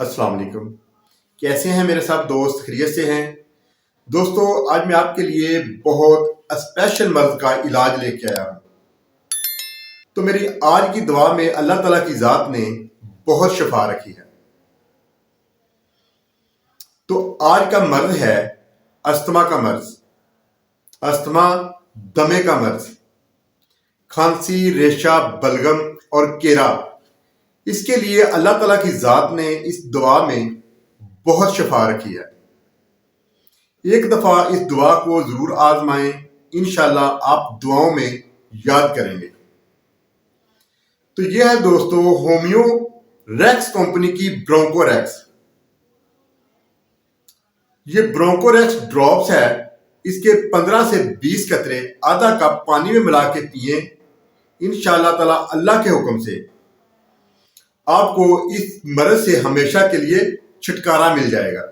السلام علیکم. کیسے ہیں میرے ساتھ دوست؟ خیریت سے ہیں دوستو؟ آج میں آپ کے لیے بہت اسپیشل مرض کا علاج لے کے آیا ہوں. تو میری آج کی دعا میں اللہ تعالیٰ کی ذات نے بہت شفا رکھی ہے. تو آج کا مرض ہے استھما کا مرض. استھما دمے کا مرض، کھانسی، ریشہ، بلغم اور کیرا. اس کے لیے اللہ تعالیٰ کی ذات نے اس دعا میں بہت شفا رکھی ہے. ایک دفعہ اس دعا کو ضرور آزمائیں، انشاءاللہ آپ دعاؤں میں یاد کریں گے. تو یہ ہے دوستو ہومیو ریکس کمپنی کی برونکو ریکس. یہ برونکو ریکس ڈراپس ہے. اس کے 15 سے 20 قطرے آدھا کپ پانی میں ملا کے پئیں. انشاءاللہ تعالی اللہ کے حکم سے آپ کو اس مرض سے ہمیشہ کے لیے چھٹکارا مل جائے گا.